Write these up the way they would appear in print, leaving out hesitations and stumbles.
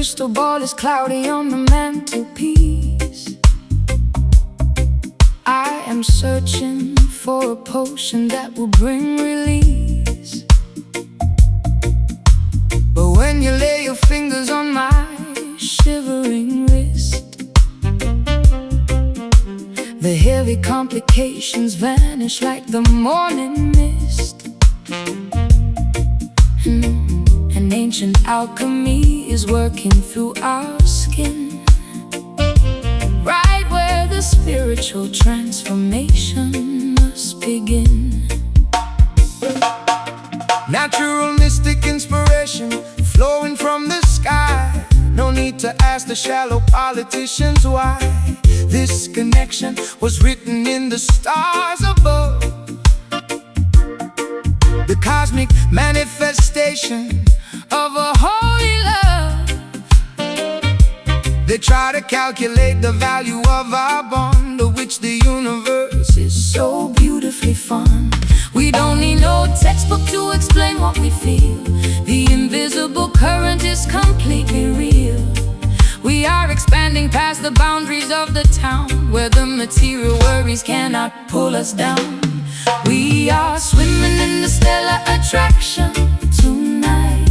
crystal ball is cloudy on the mantelpiece. I am searching for a potion that will bring release. But when you lay your fingers on my shivering wrist, the heavy complications vanish like the morning mist. An ancient alchemy is working through our skin, right where the spiritual transformation must begin. Natural mystic inspiration flowing from the sky. No need to ask the shallow politicians why. This connection was written in the stars above. The cosmic manifestation of a holy love. They try to calculate the value of our bond, of which the universe is so beautifully fun. We don't need no textbook to explain what we feel. The invisible current is completely real. We are expanding past the boundaries of the town, where the material worries cannot pull us down. We are swimming in the stellar attraction tonight,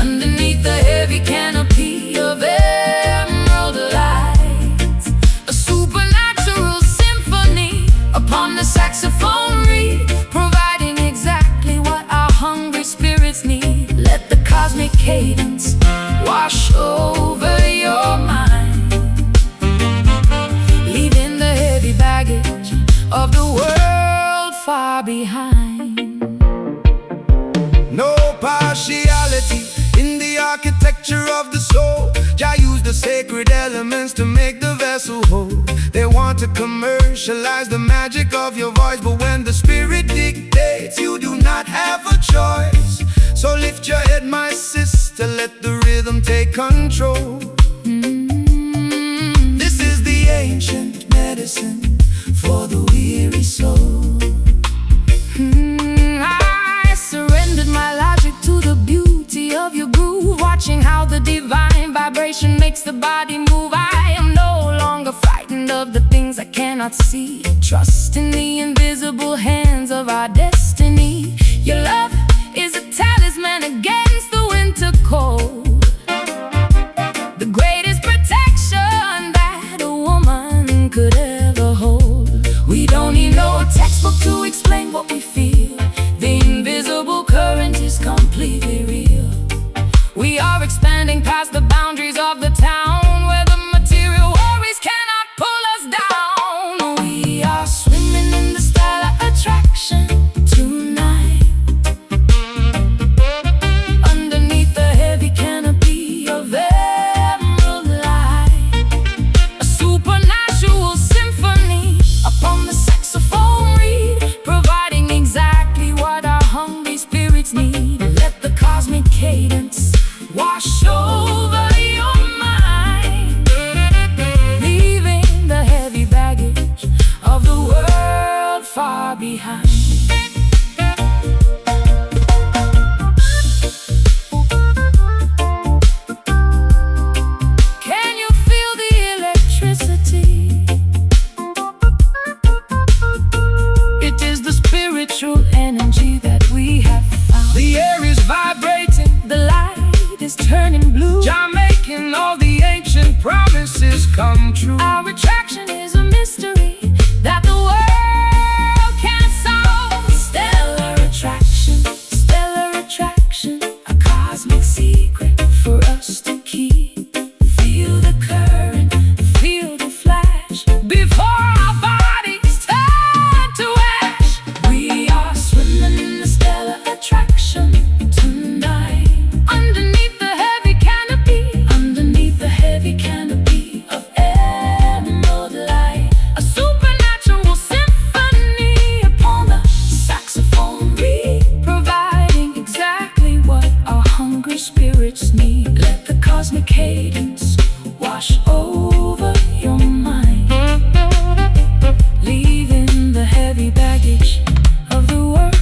underneath the heavy canopy of emerald light. A supernatural symphony upon the saxophone reed, providing exactly what our hungry spirits need. Let the cosmic cadence wash over your mind, leaving the heavy baggage of the world far behind. No partiality in the architecture of the soul. Jah used the sacred elements to make the vessel whole. They want to commercialize the magic of your voice, but when the spirit dictates, you do not have a choice. So lift your head, my sister, let the rhythm take control. This is the ancient medicine for the weary soul. I surrendered my logic to the beauty of your groove, watching how the divine vibration makes the body move. I am no longer frightened of the things I cannot see, trust in the invisible hands of our destiny. Your love is a talisman against the winter cold, the greatest protection that a woman could ever hold. We don't need no textbook to explain what we feel. The invisible current is completely real. We are expanding past the boundaries of the town, where the material worries cannot pull us down. We are swimming in the stellar attraction tonight, underneath the heavy canopy of emerald light. A supernatural symphony upon the saxophone reed, providing exactly what our hungry spirits need. Let the cosmic cadence wash over your mind, leaving the heavy baggage of the world far behind. Can you feel the electricity? It is the spiritual energy that we have found. The air is vibrating, The light is turning blue, Jah making all the ancient promises come true. our attraction is a mystery that the world can't solve. Stellar attraction, a cosmic secret for us to keep. Feel the current, feel the flash, before our bodies turn to ash. We are swimming in the stellar attraction tonight, underneath the heavy canopy of emerald light. A supernatural symphony upon the saxophone reed, providing exactly what our hungry spirits need. Let the cosmic cadence wash over your mind, leaving the heavy baggage of the world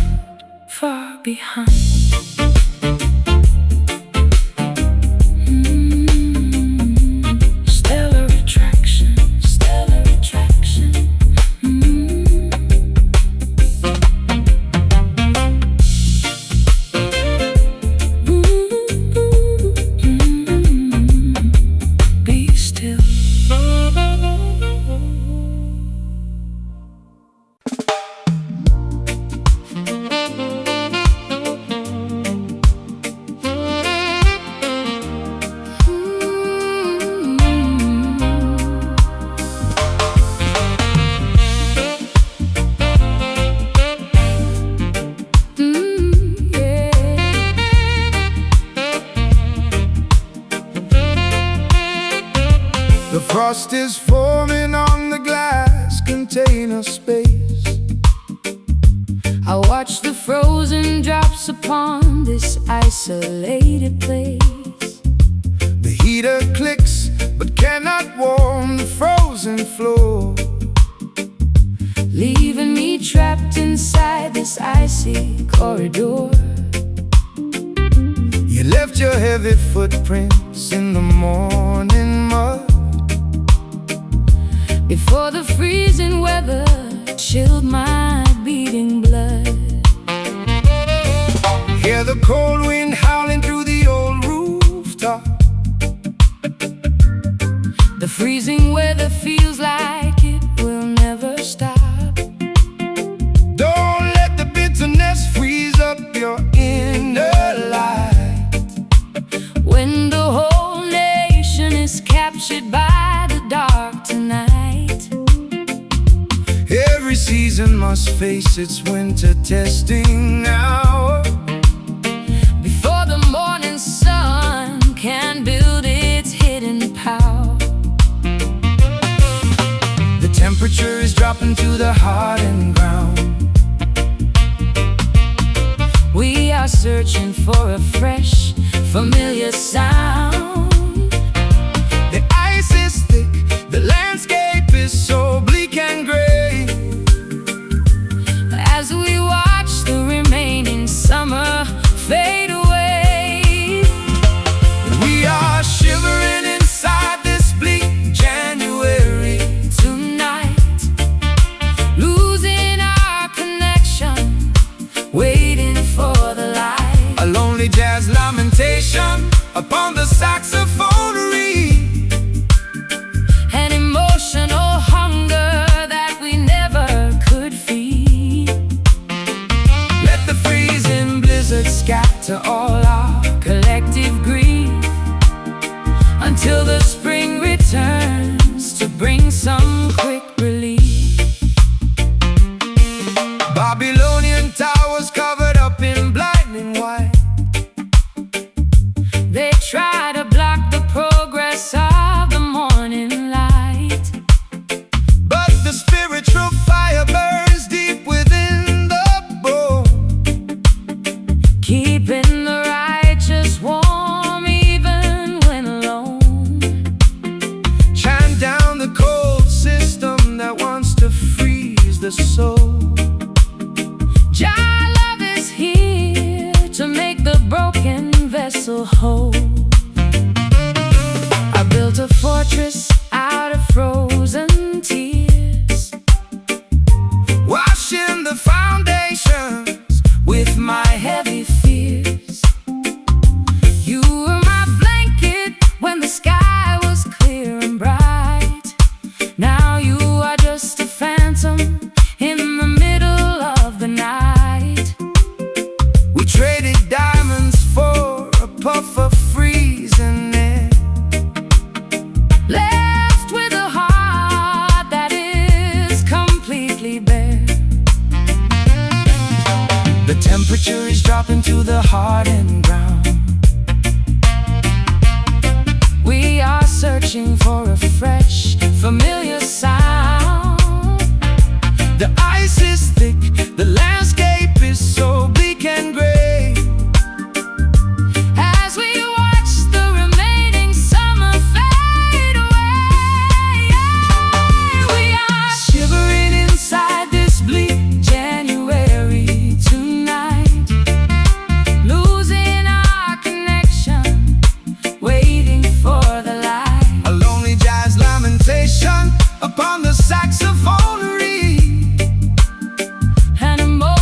far behind. Frost is forming on the glass container space. I watch the frozen drops upon this isolated place. The heater clicks but cannot warm the frozen floor, leaving me trapped inside this icy corridor. You left your heavy footprints in the morning mud before the freezing weather chilled my beating blood. Hear the cold wind howling through the old rooftop. The freezing weather feels like it will never stop. Don't let the bitterness freeze up your inner light. When the whole nation is captured by the dark tonight, every season must face its winter testing hour before the morning sun can build its hidden power. The temperature is dropping to the hardened ground. We are searching for a fresh, familiar sound. The ice is thick, the landscape is so bleak and gray. As we watch the remaining summer fade away, We are shivering inside this bleak January. tonight, losing our connection, waiting for the light. A lonely jazz lamentation upon the saxophone reed. An emotional hunger that we never could feed. Let the freezing blizzard scatter all our collective grief until the spring returns to bring some quick relief. Babylonian towers covered up in blinding white. They try to block the progress of the morning light, But the spiritual fire burns deep within the bone, keeping the righteous warm even when alone. chant down the cold system that wants to freeze the soul. Jah love is here to make the broken vessel whole. I built a fortress out of frozen tears, Washing the foundations with my heavy fears. You were my blanket when the sky was clear and bright. Now you are just a phantom in the middle of the night. we traded diamonds for a puff of freezing air. Left with a heart that is completely bare. The temperature is dropping to the hardened ground. We are searching for a fresh, familiar sound. The ice is thick, the landscape is so bleak and gray. As we watch the remaining summer fade away, we are shivering inside this bleak January tonight, losing our connection, waiting for the light. A lonely jazz lamentation upon the saxophone reed. An emotional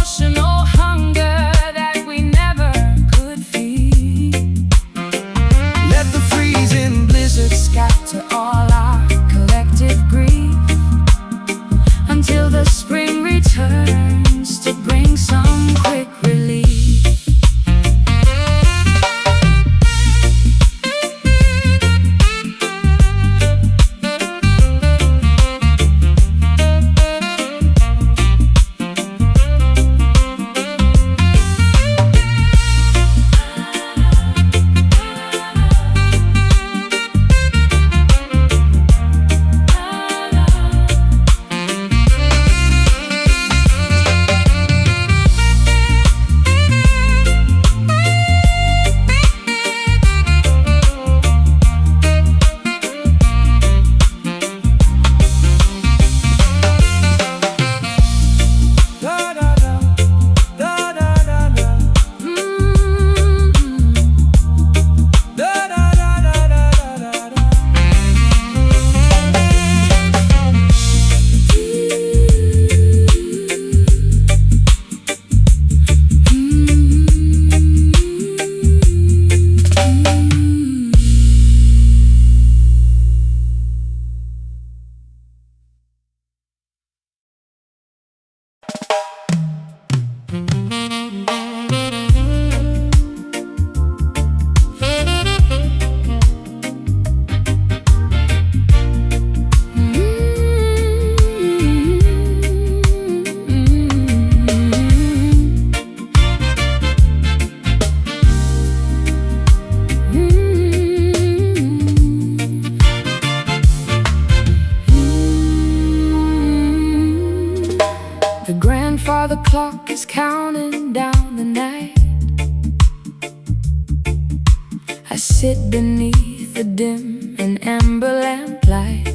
sit beneath the dim and amber lamplight,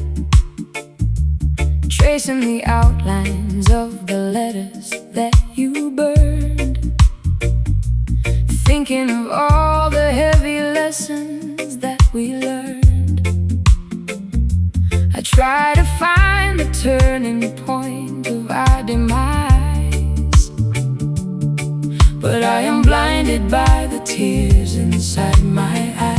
tracing the outlines of the letters that you burned, thinking of all the heavy lessons that we learned. I try to find the turning point of our demise, but I am blinded by the tears inside my eyes.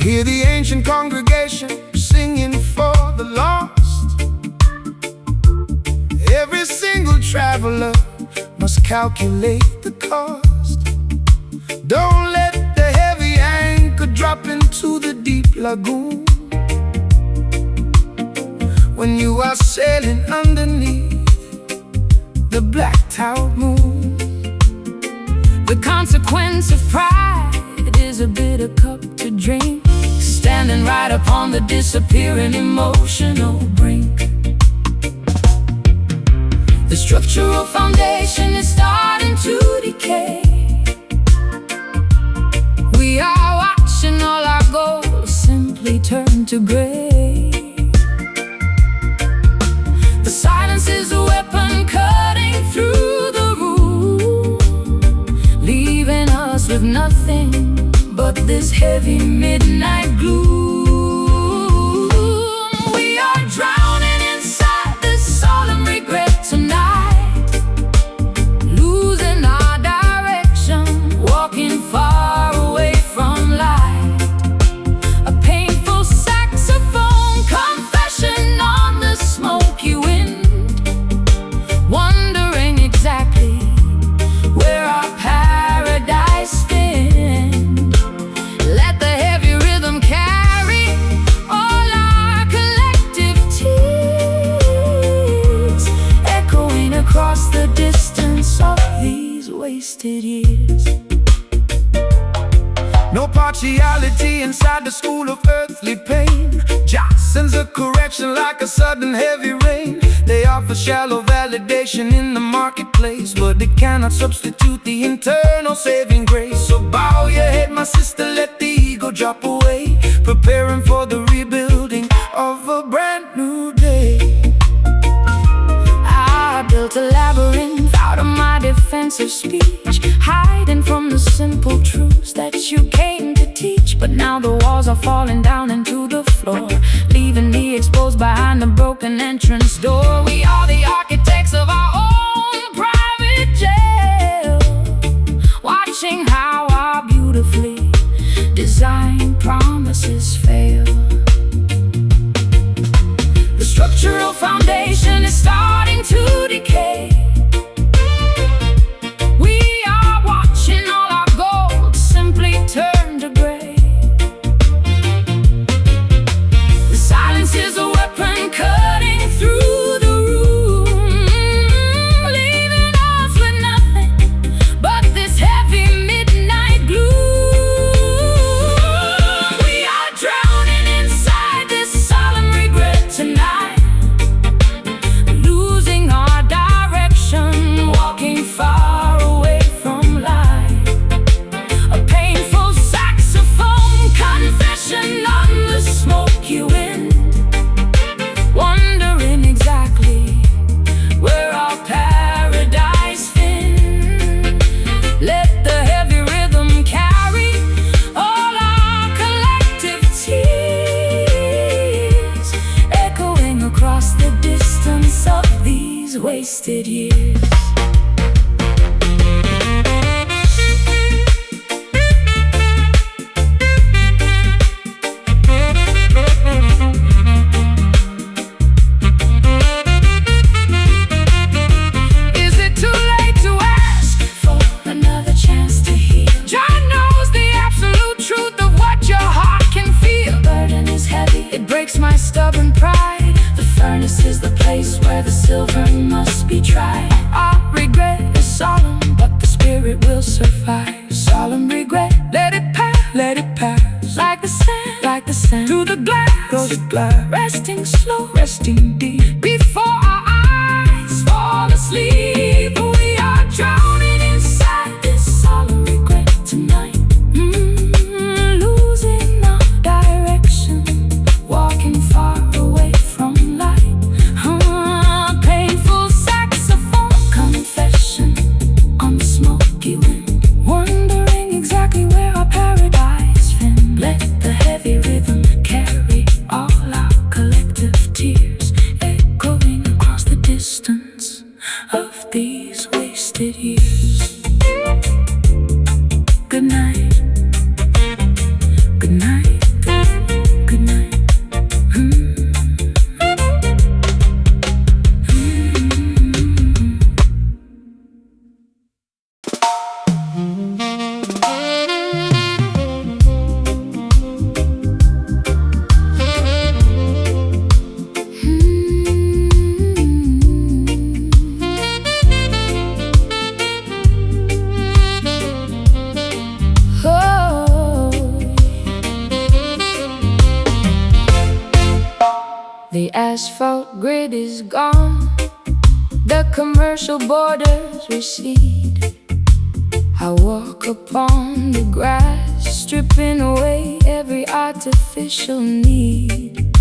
Hear the ancient congregation singing for the lost. Every single traveler must calculate the cost. Don't let the heavy anchor drop into the deep lagoon when you are sailing underneath the blacked-out moon. The consequence of pride is a bitter cup to drink, standing right upon the disappearing emotional brink. The structural foundation is starting to decay. We are watching all our goals simply turn to gray. The silence is a weapon cutting through the room, leaving us with nothing but this heavy midnight gloom. We are drowning inside this solemn regret tonight, losing our direction, walking far away from light. A painful saxophone confession on the smoky wind, wondering exactly where our paradise find. Let the heavy rhythm carry all our collective tears, echoing across the distance of these wasted years. No partiality inside the school of earthly pain. Jah sends a correction like a sudden heavy rain. They offer shallow validation in the marketplace, but it cannot substitute the internal saving grace. So bow your head, my sister, let the ego drop away, preparing for the rebuilding of a brand new day. I built a labyrinth out of my defensive speech, hiding from the simple truths that you came to teach. But now the walls are falling down into the floor, leaving me exposed behind the broken entrance door. We are the architects of our own private jail, watching how our beautifully designed promises fail. The structural foundation is starting to decay. We are watching all our gold simply turn to gray. The silence is a weapon cutting through the room, leaving us with nothing but this heavy midnight gloom. We are drowning inside this solemn regret tonight, losing our direction, walking far away from light. A painful saxophone confession on the smoky wind, wondering exactly where our paradise find. Let the heavy rhythm carry all our collective tears, echoing across the distance of these wasted years. Is it too late to ask for another chance to heal? John knows the absolute truth of what your heart can feel. The burden is heavy, it breaks my stubborn pride. The furnace is the place where the silver must be tried. Our regret is solemn, but the spirit will survive. Solemn regret, let it pass, let it pass. Like the sand, to the glass, goes the glass. Resting slow, resting deep, before our eyes fall asleep. We are drowning inside this solemn regret tonight, unwanted years. Good night, good night, good night. The asphalt grid is gone, the commercial borders recede. I walk upon the grass, stripping away every artificial need.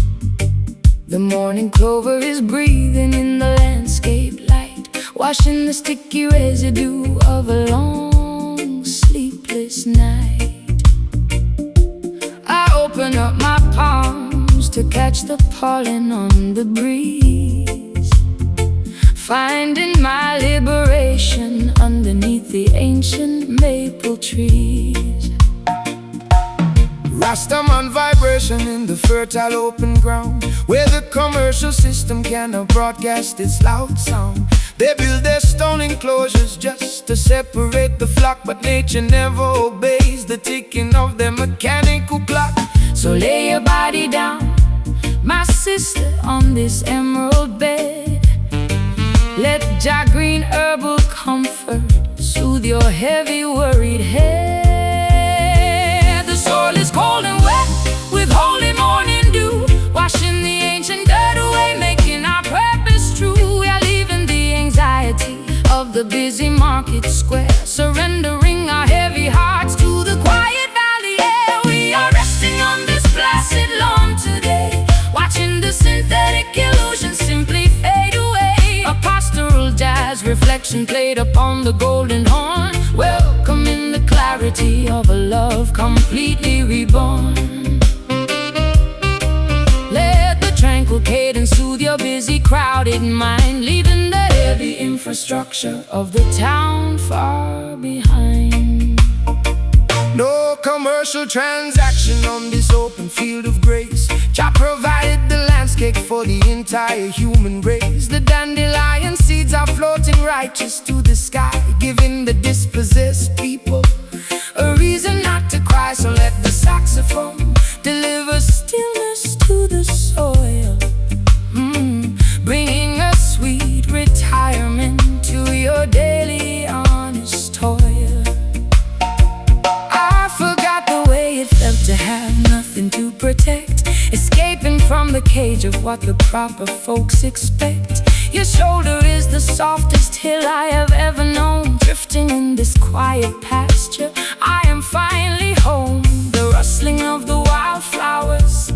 The morning clover is breathing in the landscape light, washing the sticky residue of a long, sleepless night. I open up my palms to catch the pollen on the breeze, finding my liberation underneath the ancient maple trees. Rastaman vibration in the fertile open ground, where the commercial system cannot broadcast its loud sound. They build their stone enclosures just to separate the flock, but nature never obeys the ticking of their mechanical clock. So lay your body down, my sister, on this emerald bed. Let Jah green herbal comfort soothe your heavy, worried head. The soil is cold and wet with holy morning dew, washing the ancient dirt away, making our purpose true. We are leaving the anxiety of the busy market square, surrendering our heavy hearts to the quiet valley air. We are resting on this placid lawn today, watching the synthetic illusion simply fade away. A pastoral jazz reflection played upon the golden horn, welcoming the clarity of a love completely reborn. Let the tranquil cadence soothe your busy, crowded mind, leaving the heavy infrastructure of the town far behind. No commercial transaction on this open field of grace. Jah provided the landscape for the entire human race. The dandelion seeds are floating righteous to the sky, giving the dispossessed people a reason not to cry. So let the saxophone deliver stillness to the soil, bringing a sweet retirement to your daily honest toil. It felt to have nothing to protect, escaping from the cage of what the proper folks expect. Your shoulder is the softest hill I have ever known, drifting in this quiet pasture. I am finally home. The rustling of the wildflowers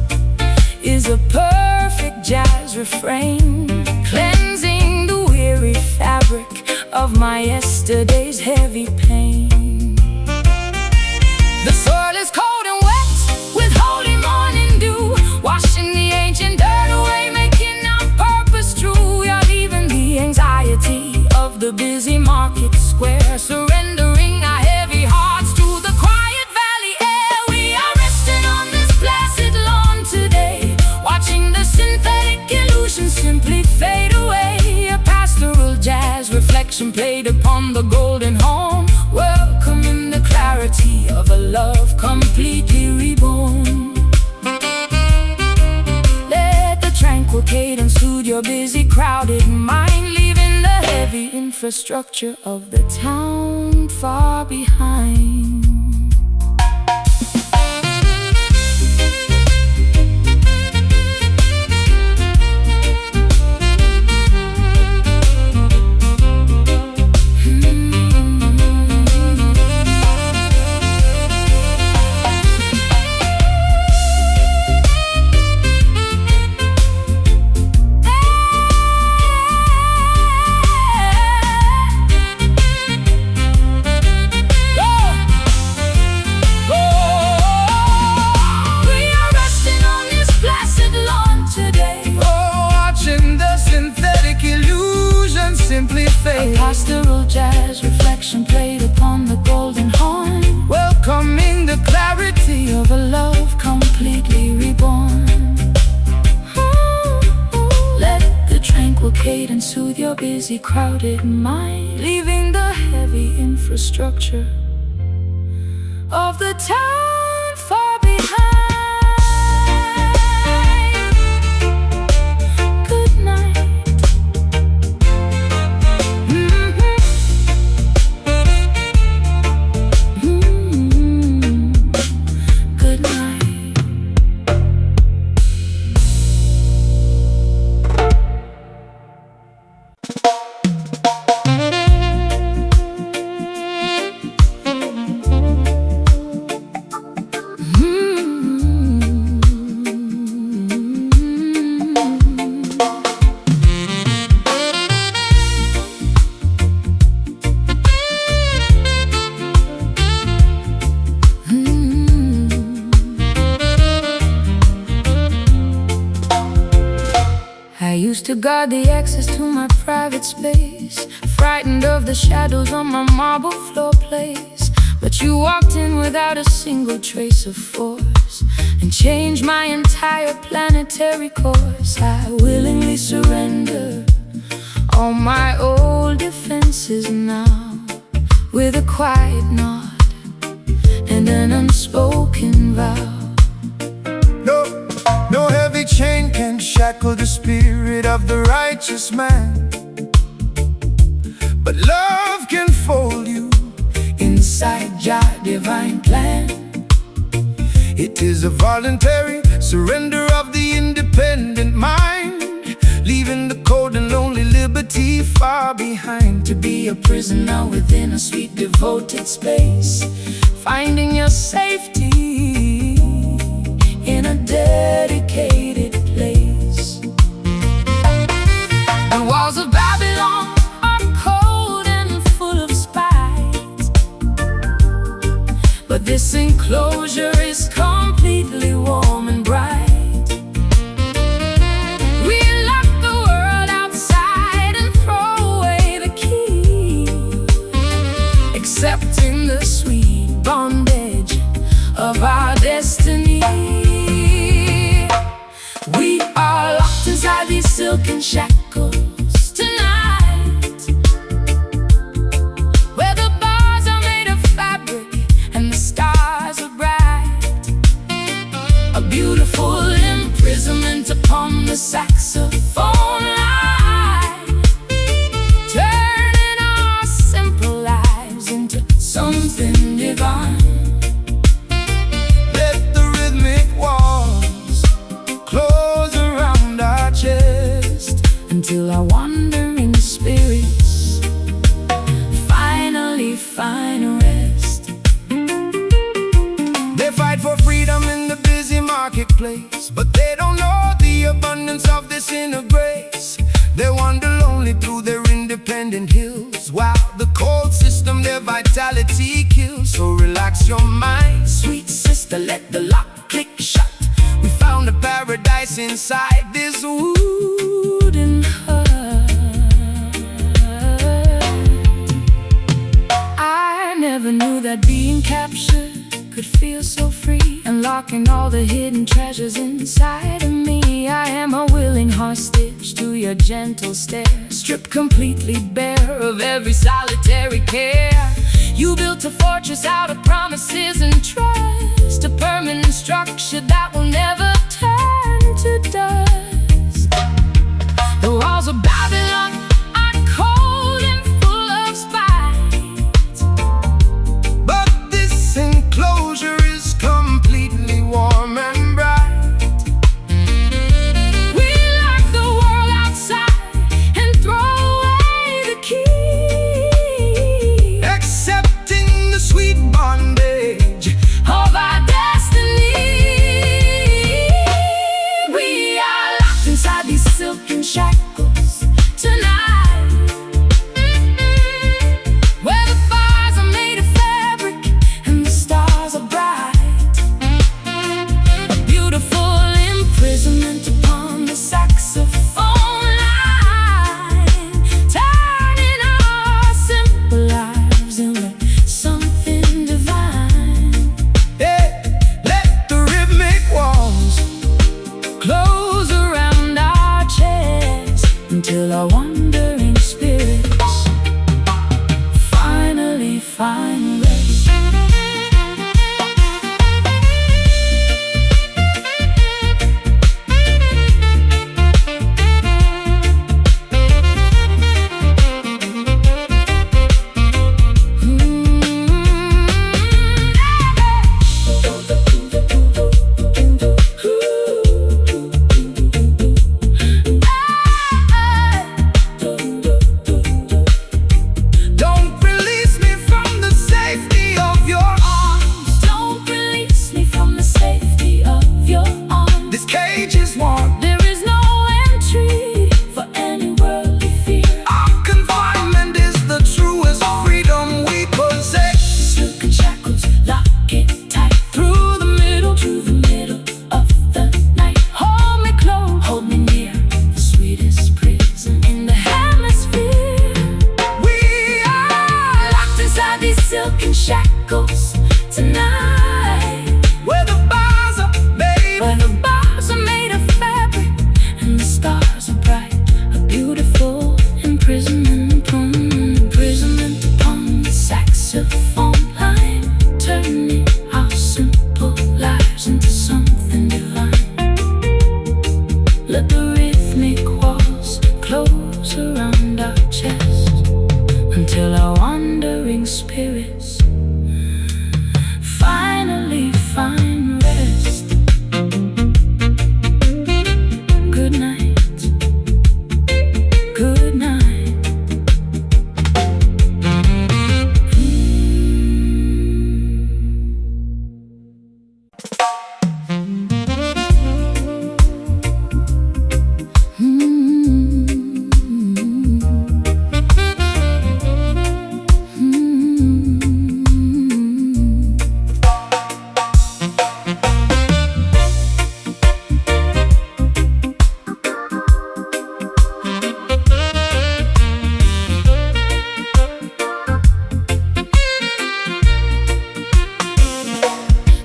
is a perfect jazz refrain, cleansing the weary fabric of my yesterday's heavy pain. The soil is cold and wet with holy morning dew, washing the ancient dirt away, making our purpose true. We are leaving the anxiety of the busy market square, surrendering our heavy hearts to the quiet valley air. We are resting on this placid lawn today, watching the synthetic illusion simply fade away. A pastoral jazz reflection played upon the golden horn, welcoming the clarity of a love completely reborn. Let the tranquil cadence soothe your busy, crowded mind, leaving the heavy infrastructure of the town far behind. busy, crowded mind, leaving the heavy infrastructure of the town far behind. Good night. Good night. I used to guard the access to my private space, frightened of the shadows on my marble floor place. But you walked in without a single trace of force and changed my entire planetary course. I willingly surrender all my old defenses now, with a quiet nod and an unspoken vow. No heavy chain can shackle the spirit of the righteous man, but love can fold you inside your divine plan. It is a voluntary surrender of the independent mind, leaving the cold and lonely liberty far behind, to be a prisoner within a sweet devoted space, finding your safety in a dedicated place. The walls of Babylon are cold and full of spite, but this enclosure is completely warm and bright. We lock the world outside and throw away the key, accepting the sweet bondage of our destiny. We are locked inside these silken shackles tonight, where the bars are made of fabric and the stars are bright. A beautiful imprisonment upon the saxophone line, turning our simple lives into something divine. Let the rhythmic walls close around our chest, until our wandering spirits finally find rest. they fight for freedom in the busy marketplace, but they don't know the abundance of this inner grace. They wander lonely through their independent hills, while the cold system their vitality kills. So relax your mind, sweet sister, let the lock click shut. We found a paradise inside this Wooden heart. I never knew that being captured could feel so free, unlocking all the hidden treasures inside of me. I am a willing hostage to your gentle stare, stripped completely bare of every solitary care. You built a fortress out of promises and trust, a permanent structure that will never turn to dust. The walls of Babylon are cold and full of spite, but this enclosure is completely warm and bright. we lock the world outside and throw away the key, Accepting the sweet bondage of our destiny. find rest.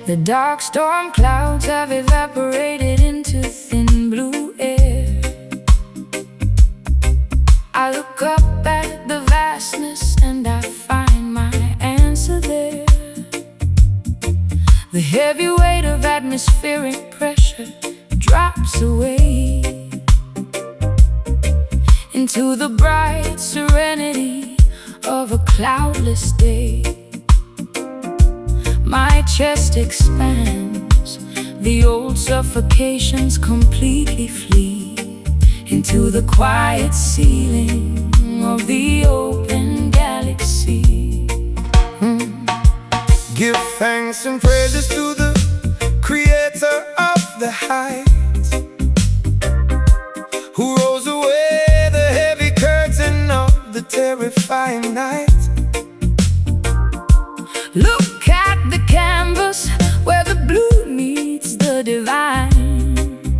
The dark storm clouds have evaporated into thin blue air. I look up at the vastness and I find my answer there. The heavy weight of atmospheric pressure drops away into the bright serenity of a cloudless day. My chest expands, the old suffocations completely flee into the quiet ceiling of the open galaxy. Give thanks and praises to the creator of the heights, who rolls away the heavy curtain of the terrifying night. Look at the canvas where the blue meets the divine,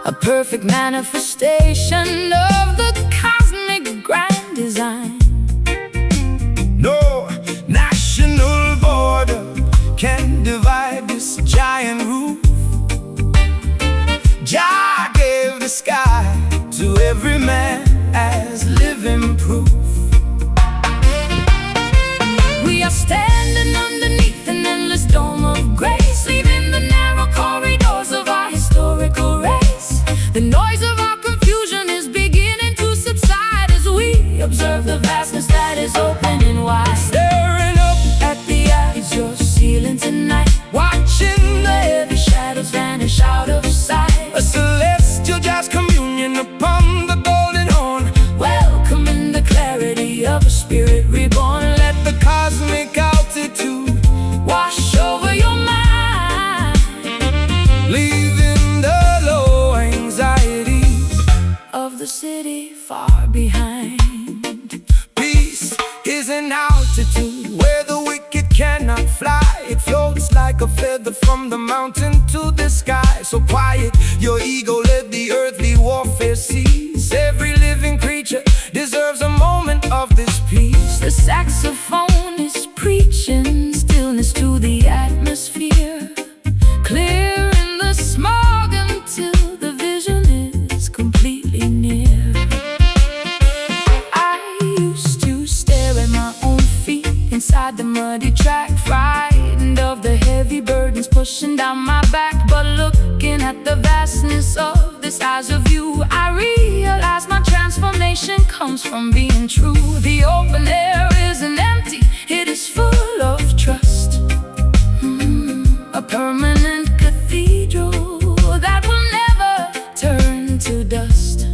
a perfect manifestation of the cosmic grand design. No national border can divide this giant roof. Jah gave the sky to every man as living proof. We are standing underneath an endless dome of grace, leaving the narrow corridors of our historical race. The noise of our confusion is beginning to subside as we observe the vastness that is opening wide. Staring up At the eyes you're sealing tonight, watching the heavy shadows vanish out of sight. a celestial jazz communion upon the golden horn. Welcome in the clarity of a spirit reborn. Let the cosmic altitude Wash over your mind, leaving the low anxieties of the city far behind. Peace is an altitude where the wicked cannot fly. It floats like a feather from the mountain to the sky. So quiet your ego, let the earthly warfare cease. Every living creature deserves a moment of this peace. The saxophone is preaching stillness to the atmosphere, clearing the smog until the vision is completely near. I used to stare at my own feet inside the muddy track, frightened of the heavy burdens pushing down my back. But looking at the vastness of this as a view, I realize my transformation comes from being true. The open air isn't empty, it is full of trust. A permanent cathedral that will never turn to dust.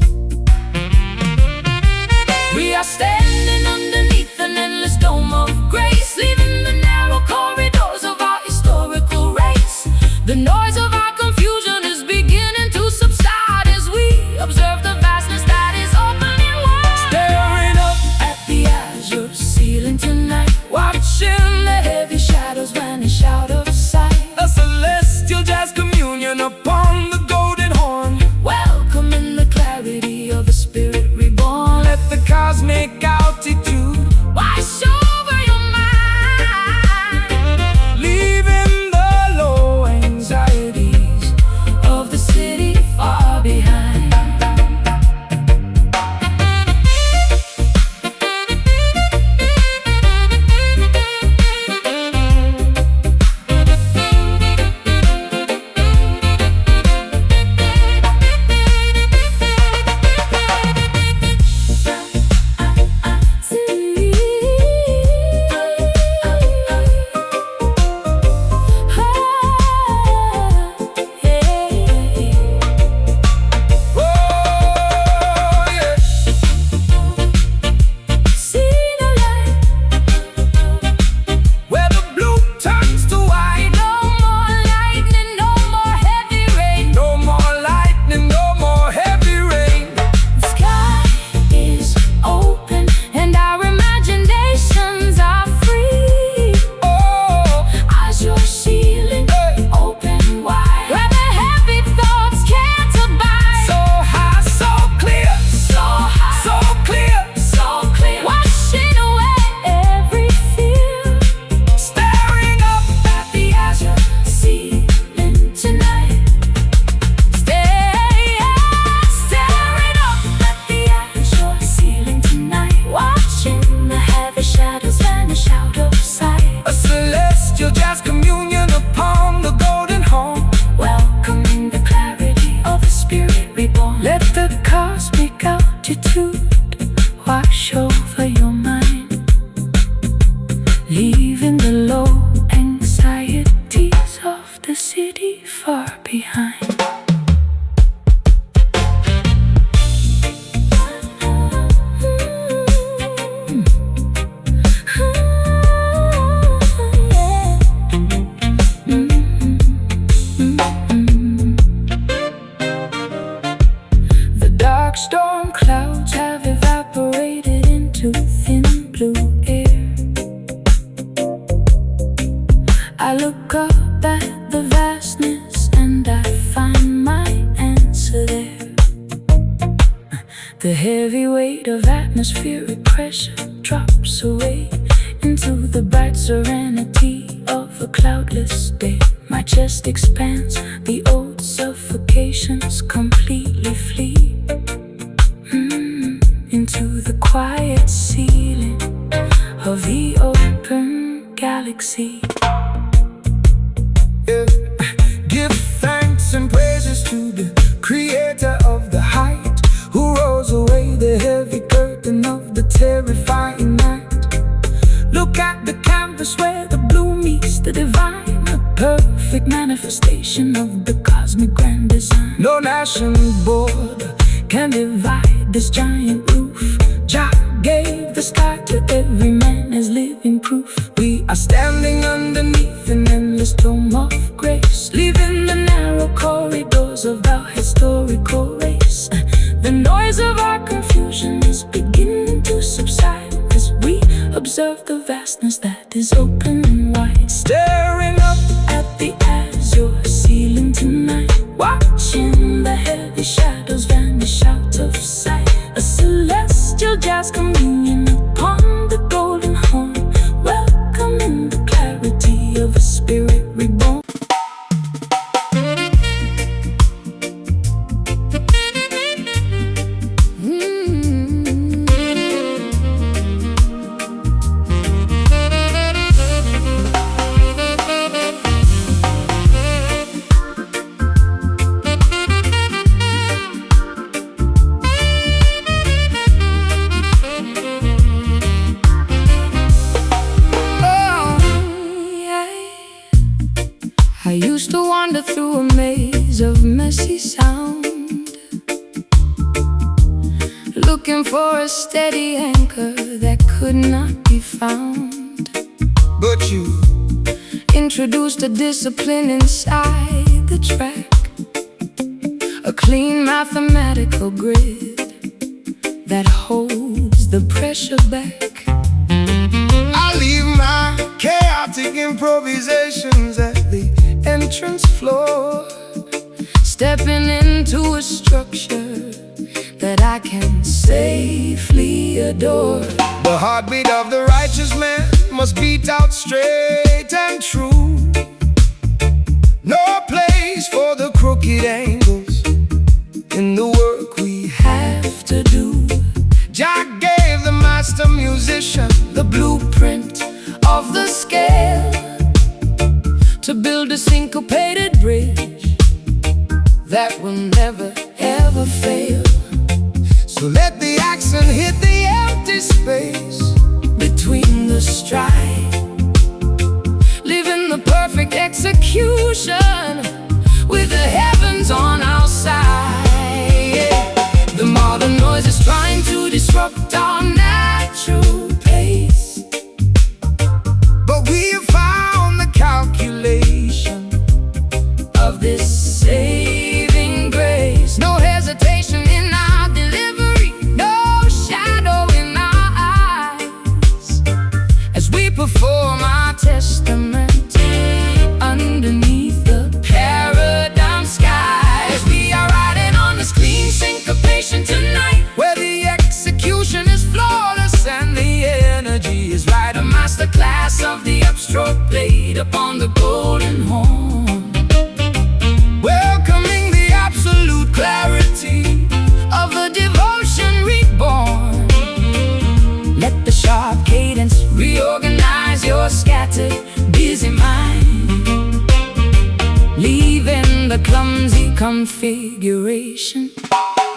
We are standing underneath an endless dome of grace, leaving the narrow corridors of our historical race. The noise of our confusion is beginning to subside as we observe the vastness that is opening wide. Staring up At the azure ceiling tonight, watching the heavy shadows vanish out of sight. a celestial jazz communion upon the golden horn. Welcome in the clarity of a spirit reborn. Let the cosmic altitude Wash over your mind, leaving the low anxieties of the city far behind. Oh yeah. See the light, Where the blue turns to white. no more lightning, no more heavy rain. No more lightning, no more heavy rain. The sky is open and our imaginations are free. Oh, As your ceiling hey. open wide, where the heavy thoughts can't abide. So high, so clear, So high, so clear. so clear, washing away every fear. Staring up At the azure ceiling tonight, staring up at the azure ceiling tonight, watching the heavy shadows vanish out of sight. a celestial jazz communion upon the golden horn. Welcoming the clarity of a spirit reborn. Let the Cosmic altitude wash over your mind, leaving the low anxieties of the city far behind. The dark storm clouds have evaporated into thin blue air. I look up at the vastness and I find my answer there. The heavy weight of atmospheric pressure drops away into the bright serenity of a cloudless day. My chest expands, the old suffocations completely flee into the quiet ceiling of the open galaxy. yeah. Give thanks and praises to the creator of the height, who rolls away the heavy curtain of the terrifying night. Look at the canvas where the blue meets the divine, a perfect manifestation of the cosmic grand design. No national border can divide this giant roof. Jah gave the sky to every man as living proof. We are standing underneath an endless dome of grace, leaving the narrow corridors of our historical race. The noise of our confusion is beginning to subside as we observe the vastness that is open and wide. Staring up At the azure ceiling tonight, watching the heavy shadows vanish out of sight. A celestial jazz communion upon the golden horn, welcoming the clarity of a spirit reborn. I used to wander through a maze of messy sound, looking for a steady anchor that could not be found. But you introduced a discipline inside the track, a clean mathematical grid that holds the pressure back. I leave my chaotic improvisations at the entrance floor, stepping into a structure that I can safely adore. The heartbeat of the righteous man must beat out straight and true. No place for the crooked angles in the work we have to do. Jah gave the master musician the blueprint of the scale to build a syncopated bridge that will never ever fail. So let the accent hit the empty space between the stride, living the perfect execution with the heavens on our side. The modern noise is trying to disrupt our natural pace, but we have found the calculation of this saving grace. No hesitation in our delivery, no shadow in our eyes, as we perform our testament underneath the paradigm skies. We are riding on this clean syncopation tonight, where the execution is flawless and the energy is right. a masterclass of the upstroke played upon the golden horn, Welcoming the absolute clarity of the devotion reborn. Let the sharp cadence reorganize your scattered, busy mind, leaving the clumsy configuration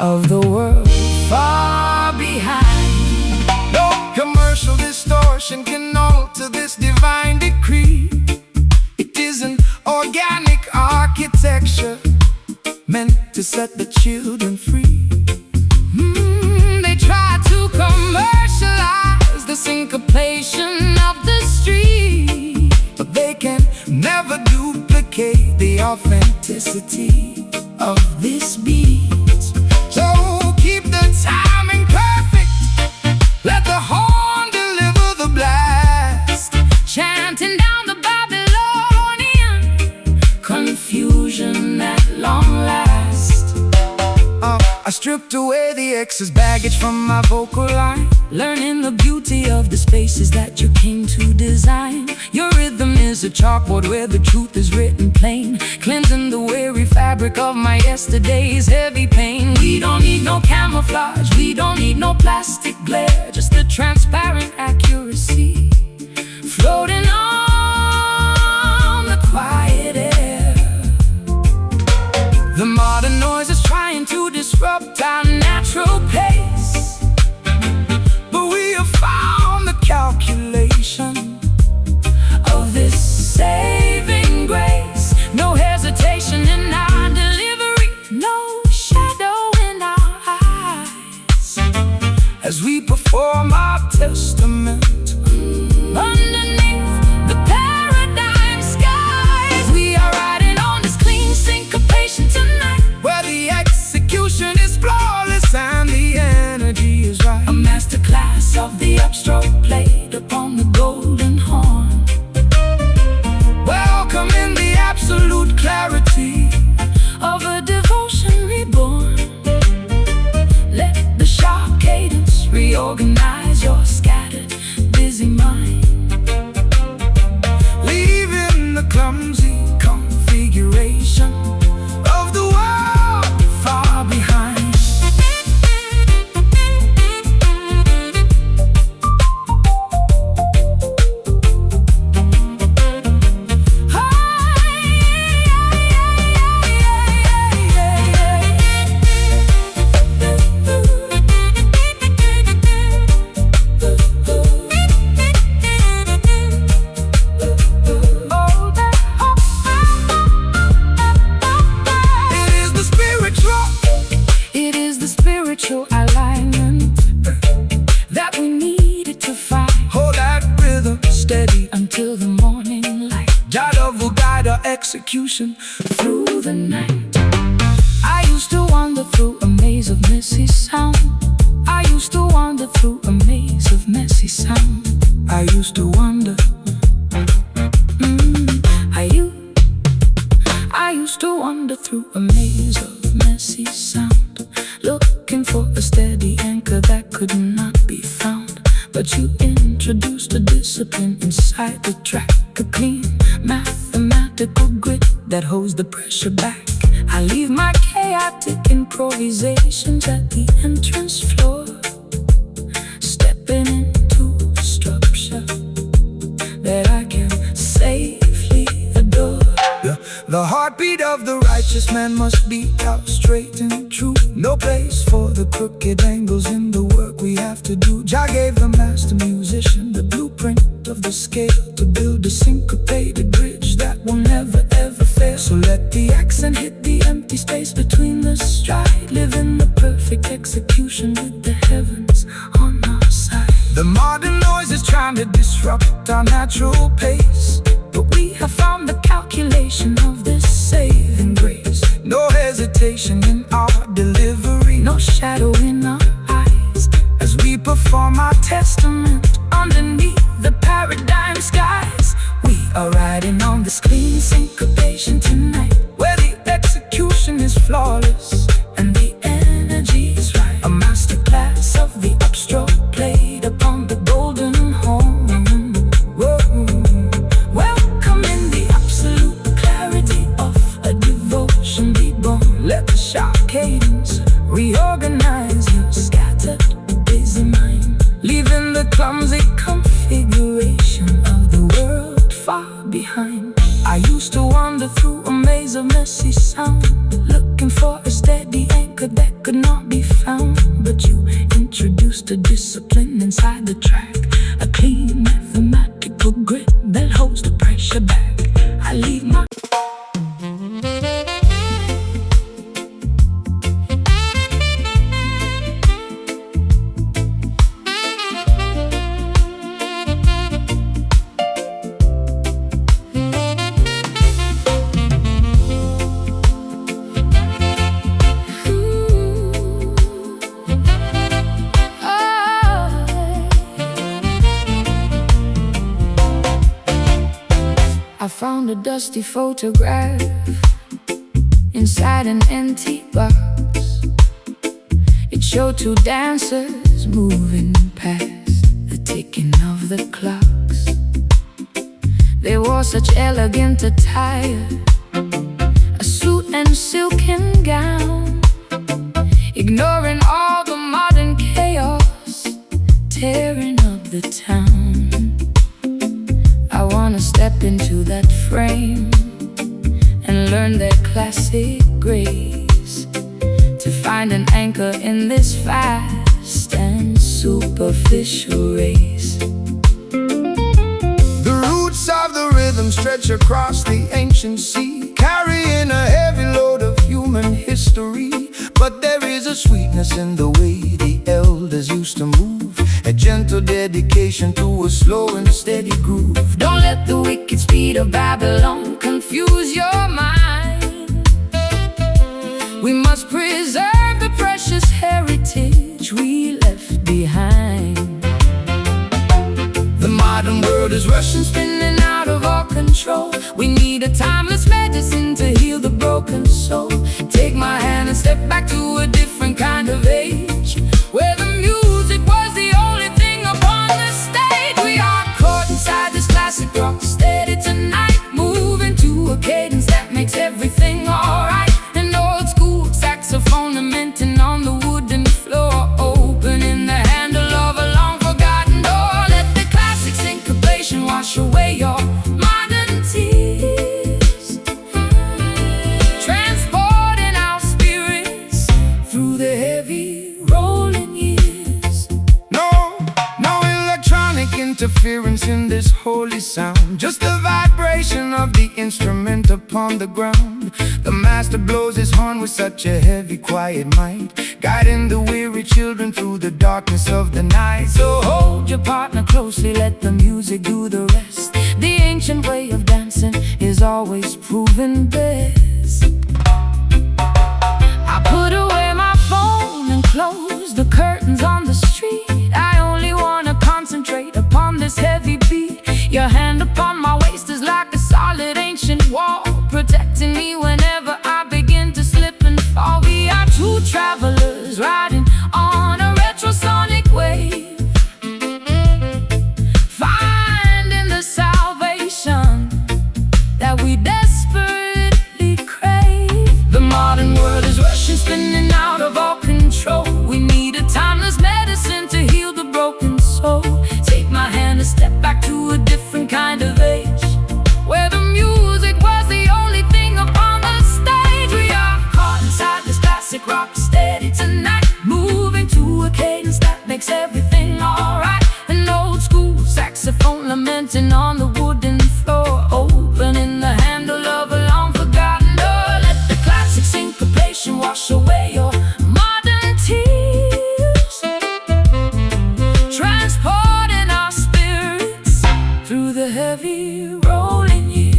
of the world far behind. No commercial distortion can alter this divine decree. It is an organic architecture meant to set the children free. They try to commercialize the syncopation of the street, But they can never duplicate the authenticity of this beat. So keep the timing perfect, let the horn deliver the blast, Chanting down the Babylonian confusion at long last. I stripped away the excess baggage from my vocal line, Learning the beauty of the spaces that you came to design. Your rhythm is a chalkboard where the truth is written plain, cleansing the weary fabric of my yesterday's heavy pain. We don't need no camouflage, we don't need no plastic glare, just the transparent accuracy floating on the quiet air. the modern noise is Trying to disrupt our natural pace, but we have found the calculation of this saving grace. No hesitation in our delivery, no shadow in our eyes, as we perform our testament till the morning light. Jah love will guide our execution Through the night, I used to wander through a maze of messy sound. I used to wander through a maze of messy sound. I used to wonder. I used to wander through a maze of messy sound, looking for a steady anchor that could not be found. But you introduced a discipline inside the track, a clean mathematical grit that holds the pressure back. I leave my chaotic improvisations at the entrance floor, stepping into structure that I can safely adore. The heartbeat of the righteous man must beat out straight and true. No place for the crooked angles in the work we have to do. Jah gave the master musician the blueprint of the scale to build a syncopated bridge that will never ever fail. So let the accent hit the empty space between the stride, living the perfect execution with the heavens on our side. The modern noise is trying to disrupt our natural pace, but we have found the calculation of this saving grace. no hesitation in our delivery, No shadow in our eyes as we perform our testament underneath the paradigm skies. We are riding on this clean syncopation tonight, where the execution is flawless and the energy is right. a masterclass Of the upstroke played upon the golden horn. Whoa. Welcome in the absolute clarity of a devotion reborn. Let the sharp Cadence reorganize your scattered busy mind, leaving the clumsy configuration of the world far behind. I used to wander through a maze of messy sound, looking for a steady anchor that could not be found. But you introduced a discipline inside the track, a clean mathematical grit that holds the pressure back. I leave my I found a dusty photograph inside an antique box. It showed two dancers moving past the ticking of the clocks. They wore such elegant attire, a suit and silken gown, ignoring all the modern chaos, tearing up the town. I wanna step into that frame and learn their classic grace, to find an anchor in this fast and superficial race. The roots of the rhythm stretch across the ancient sea, carrying a heavy load of human history. But there is a sweetness in the way the elders used to move, a gentle dedication to a slow and steady groove. Don't let the wicked speed of Babylon confuse your mind. We must preserve the precious heritage we left behind. The modern world is rushing, Spinning out of our control. We need a timeless medicine to heal the broken soul. Take my hand and step back to a different kind of age, where the music was the only thing upon the stage. We are caught inside this classic rock steady tonight, moving to a cadence that makes everything alright. An old school saxophone lamenting on the wooden floor, opening the handle of a long forgotten door. Let the classic syncopation wash away your modern tears, transporting our spirits through the heavy rolling years. no electronic interference in this holy sound, just the vibration of the instrument upon the ground. The master blows his horn with such a heavy, quiet might, guiding the weary children through the darkness of the night. So hold your partner closely, let the music do the rest. The ancient way of dancing is always proven best. I put away my phone and close the curtains on the street. I only wanna concentrate upon this heavy beat. Your hand upon my waist is like a solid ancient wall, protecting me whenever I begin to slip and fall. We are two travelers riding on a retrosonic wave, finding the salvation that we desperately crave. The modern world is rushing, spinning out of all control. We need a timeless medicine to heal the broken soul. Take my hand and step back to a different kind of age, where the music was the only thing upon the stage. We are caught inside this classic rock steady tonight, moving to a cadence that makes everything alright. An old school saxophone lamenting on the wooden floor, opening the handle of a long forgotten door. Let the classic syncopation wash away your modern tears, transporting our spirits through the heavy rolling years.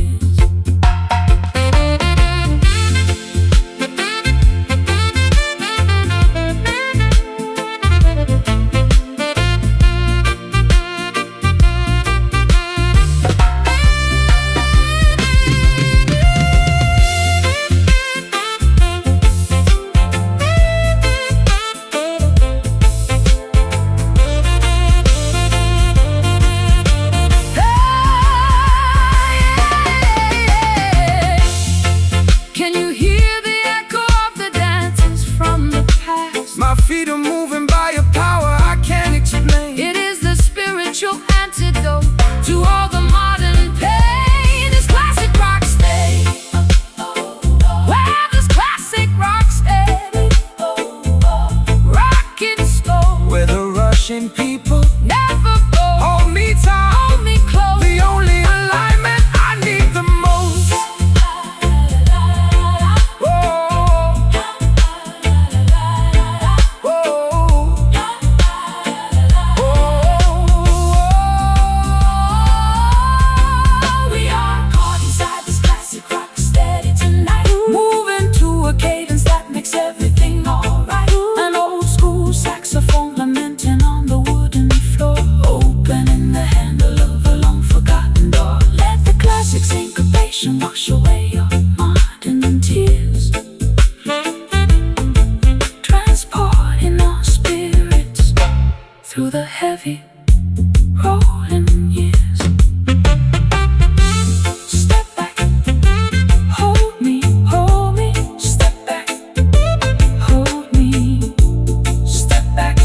My feet are moving by a power I can't explain. It is the spiritual antidote to all the modern pain. This classic rock stay, where this classic rock steady, rock it slow, Where the rushing people never go. hold me tight, Hold me close. the only alignment I need the most. We are caught inside this classic rock steady tonight, moving to a cadence that makes everything alright. An old school saxophone lamenting on the wooden floor, opening the handle of a long forgotten door. Let the classic syncopation wash away your modern tears, transporting our spirits through the heavy rolling years. Step back, hold me, step back, hold me, step back.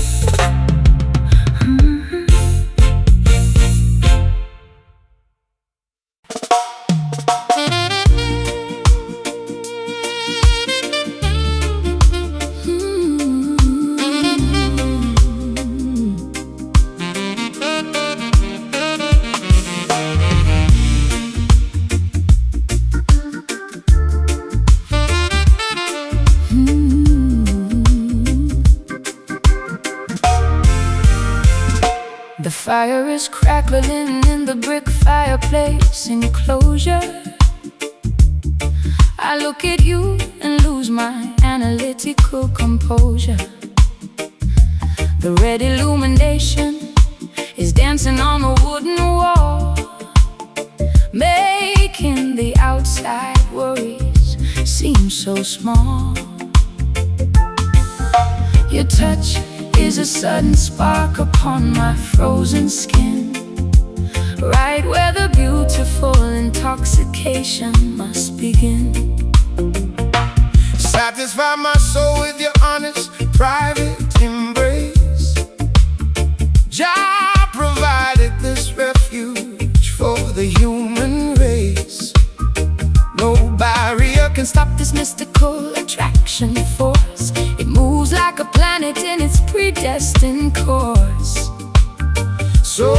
The fire is crackling in the brick fireplace enclosure. I look at you and lose my analytical composure. The red illumination is dancing on the wooden wall, making the outside worries seem so small. Your touch is a sudden spark upon my frozen skin, right where the beautiful intoxication must begin. Satisfy my soul with your honest, private embrace. Jah provided this refuge for the human race. No barrier Can stop this mystical attraction force. It moves like a planet in its predestined course. So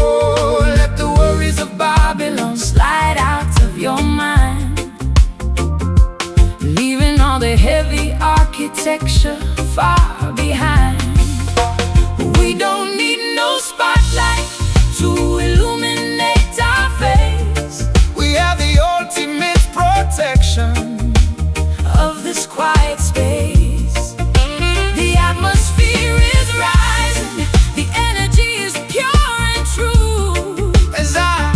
let the worries of Babylon Slide out of your mind, leaving all the heavy architecture far behind. We don't need no spotlight to illuminate our face. protection of this quiet space. The atmosphere is rising, the energy is pure and true. as I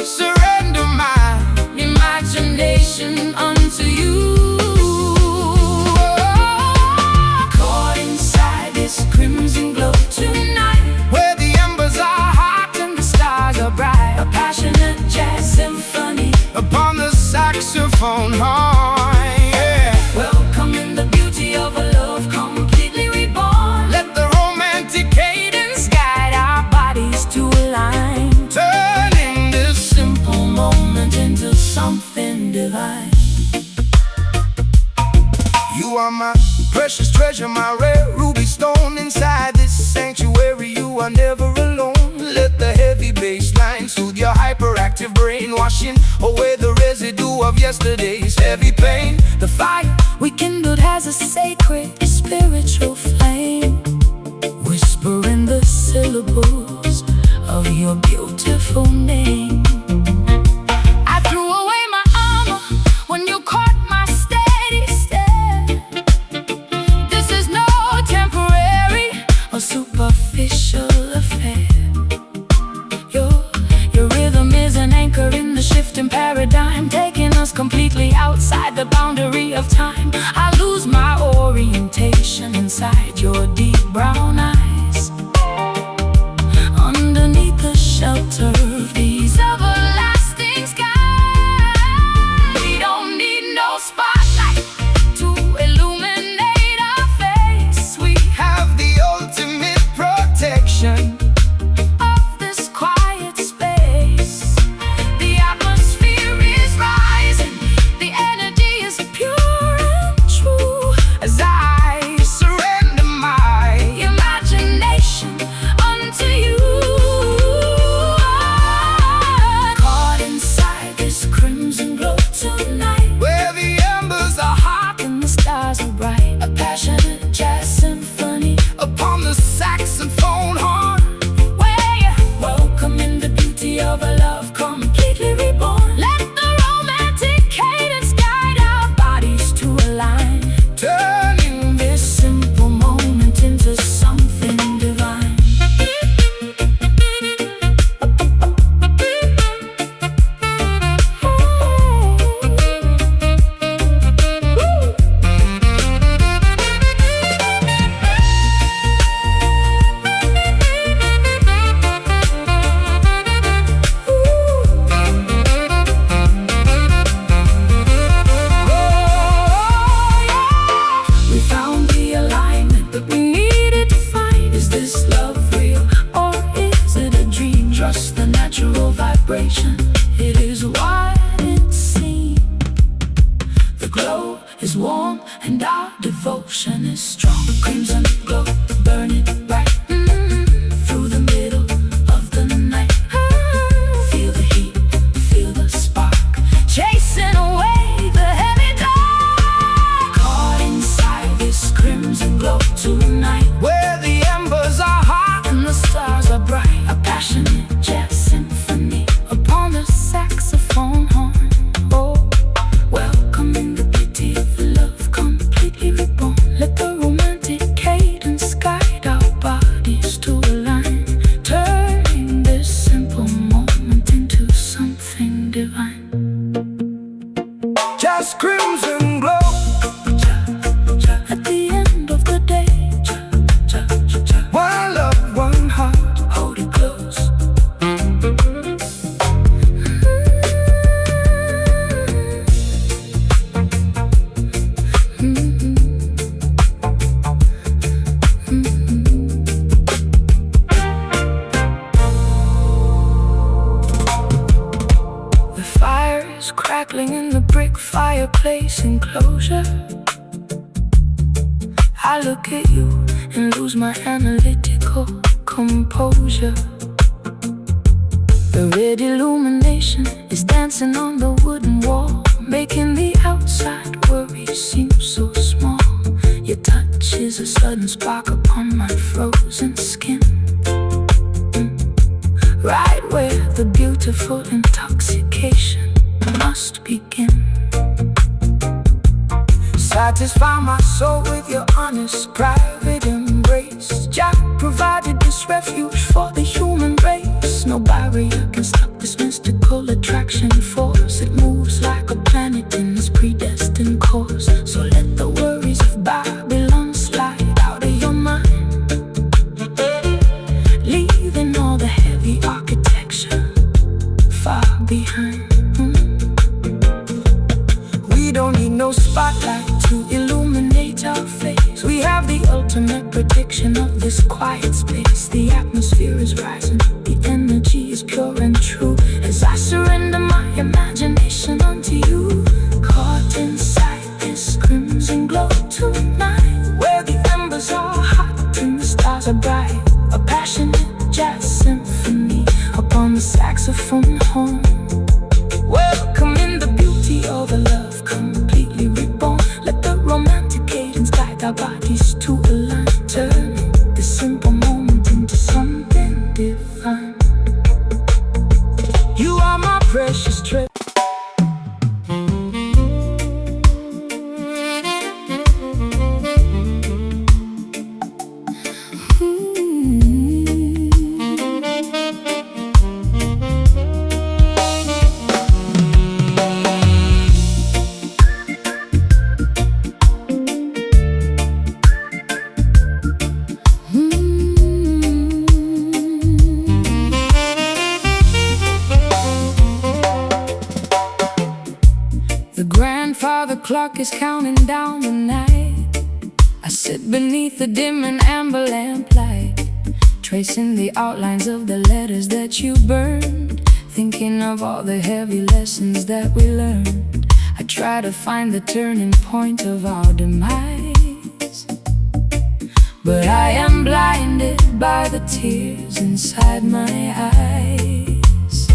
surrender my Imagination unto you. Caught inside this crimson glow tonight, where the embers are hot and the stars are bright. A passionate jazz symphony upon the saxophone horn. Yeah. welcome in the beauty of a love completely reborn. Let the romantic cadence Guide our bodies to align, turning this simple moment into something divine. You are my precious treasure, my rare ruby stone. Inside this sanctuary, you are never alone. Let the heavy bass line soothe your hyperactive brain, washing away the residue of yesterday's heavy pain. The fire we kindled has a sacred spiritual flame, whispering the syllables of your beautiful name. I threw away my armor when you caught my steady stare. This is no temporary or superficial affair. Your rhythm is an anchor in the shifting paradigm, taking us completely outside the boundary of time. I lose my orientation inside your deep brown eyes, underneath the shelter of these everlasting skies. We don't need no spotlight to illuminate our face. We Have the ultimate protection of this quiet space. The atmosphere is rising, the energy is pure and true. as I surrender my Imagination unto you. Caught inside this crimson glow tonight, where the embers are hot and the stars are bright. A passionate jazz symphony upon the saxophone horn. where welcome in the beauty of a love completely reborn. Let the romantic cadence guide our bodies to align, Turning this simple moment into something divine. We found the alignment that we needed to find. Is this love real or is it a dream? Trust the natural vibration, it is what it seems. The glow is warm and our devotion is strong. Crimson glow, burn it bright, through the middle of the night. Feel the heat, feel the spark, chasing away the heavy dark. Caught inside this crimson glow tonight, where the embers are hot and the stars are bright. A passionate jazz symphony upon the saxophone horn. Oh, welcome in the beauty of love completely reborn. Let the romantic cadence guide our bodies to align, turning this simple moment into something divine. just crimson glow. At the end of the day, One love, one heart. hold it close. The fire is crackling in the brick fireplace enclosure. I look at you and lose my analytical composure. The red illumination is dancing on the wooden wall, making the outside worries seem so small. Your touch is a sudden spark upon my frozen skin, right where the beautiful intoxication must begin. Satisfy my soul with your honest, private embrace. Jah provided this refuge for the human race. No barrier can stop this mystical attraction force. It moves like a planet in its predestined course. So let the worries of Babylon slide out of your mind, leaving all the heavy architecture far behind. We don't need no spotlight to illuminate our face. We have the ultimate prediction of this quiet space. The atmosphere is rising, the energy is pure and true, as I surrender my imagination unto you. Caught inside this crimson glow tonight, where the embers are hot and the stars are bright. A passionate jazz symphony upon the saxophone horn, welcoming the beauty of a love completely reborn. Let the romantic cadence guide our bodies to align, turning this simple moment into something divine. You are my precious treasure. The clock is counting down the night. I sit beneath the dim and amber lamplight, tracing the outlines of the letters that you burned, thinking of all the heavy lessons that we learned. I try to find the turning point of our demise, but I am blinded by the tears inside my eyes.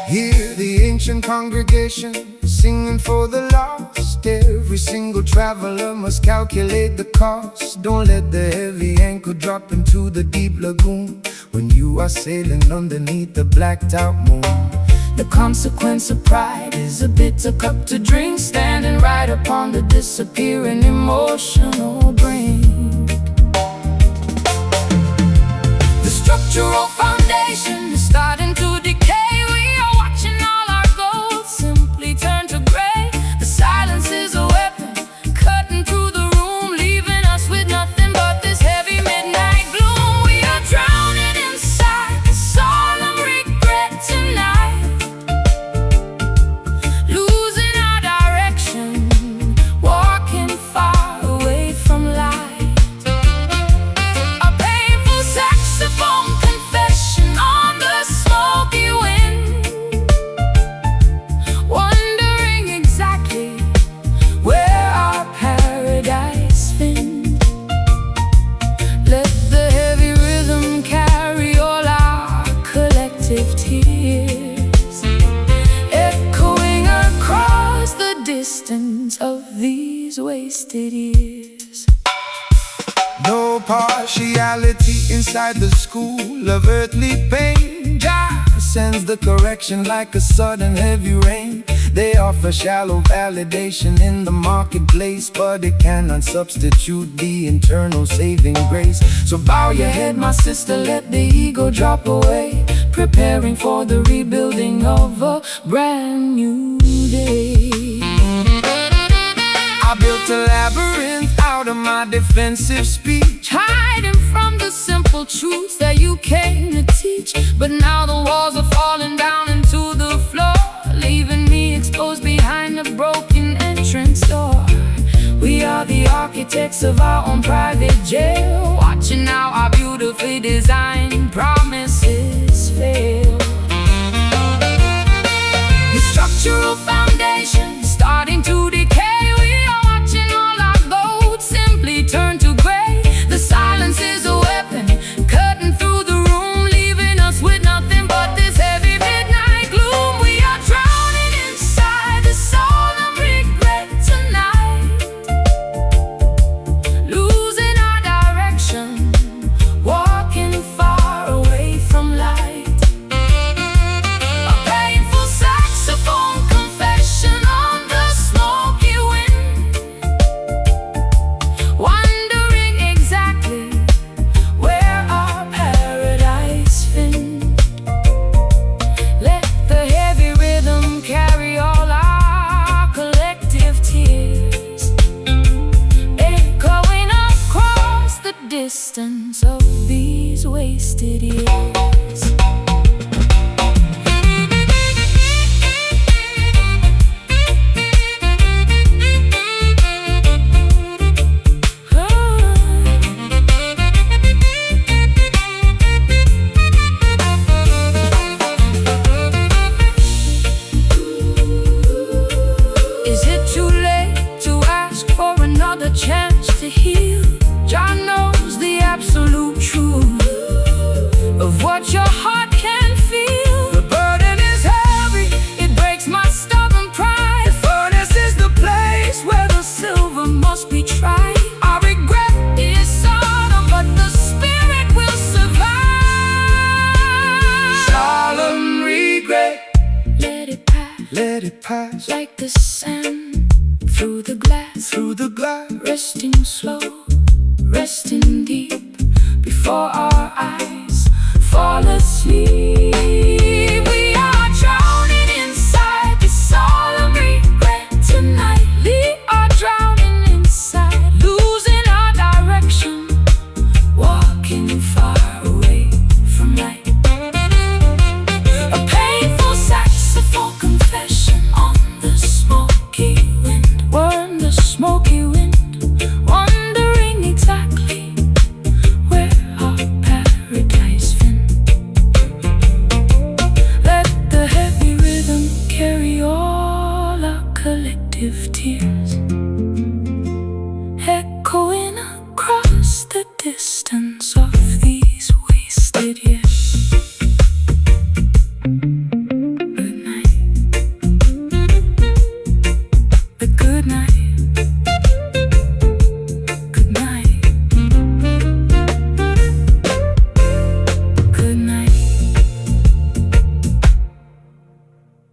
Hear the ancient congregation singing for the lost. Every single traveler must calculate the cost. Don't let the heavy anchor drop into the deep lagoon when you are sailing underneath the blacked out moon. The consequence of pride is a bitter cup to drink, standing right upon the disappearing emotional brink. The structural foundation is starting to decay. We are watching all our goals simply turn to gray. The silence is a weapon, cutting through the room, leaving us with nothing but this heavy midnight gloom. We are drowning inside the solemn regret tonight, losing our direction, walking far away from light. A painful saxophone confession on the smoky wind, wondering exactly where our paradise been. Let the heavy rhythm carry all our collective tears, echoing across the distance of these wasted years. No partiality inside the school of earthly pain. Jah sends the correction like a sudden heavy rain. They offer shallow validation in the marketplace, but it cannot substitute the internal saving grace. So bow your head, my sister, let the ego drop away, preparing for the rebuilding of a brand new day. I built a labyrinth out of my defensive speech, Hiding from the simple truths that you came to teach. But now the walls are falling down into the floor, leaving me exposed behind the broken entrance door. We are the architects of our own private jail, watching now our beautifully designed promises fail. The structural foundation starting to decay. We are watching all our gold simply turn to gray. The silence is a weapon, cutting through the room, leaving us with nothing but this heavy midnight gloom. We are drowning inside the solemn regret tonight, losing our direction, walking far away from light. let it pass. like the sand through the glass, Through the glass, resting slow, resting deep before our eyes fall asleep. We are drowning inside the solemn regret tonight. We are drowning inside, losing our direction, walking far away from light. A painful saxophone confession on the smoky wind. We're in the smoky wind, wondering exactly where our paradise been. Let the heavy rhythm carry all our collective tears, echoing across the distance.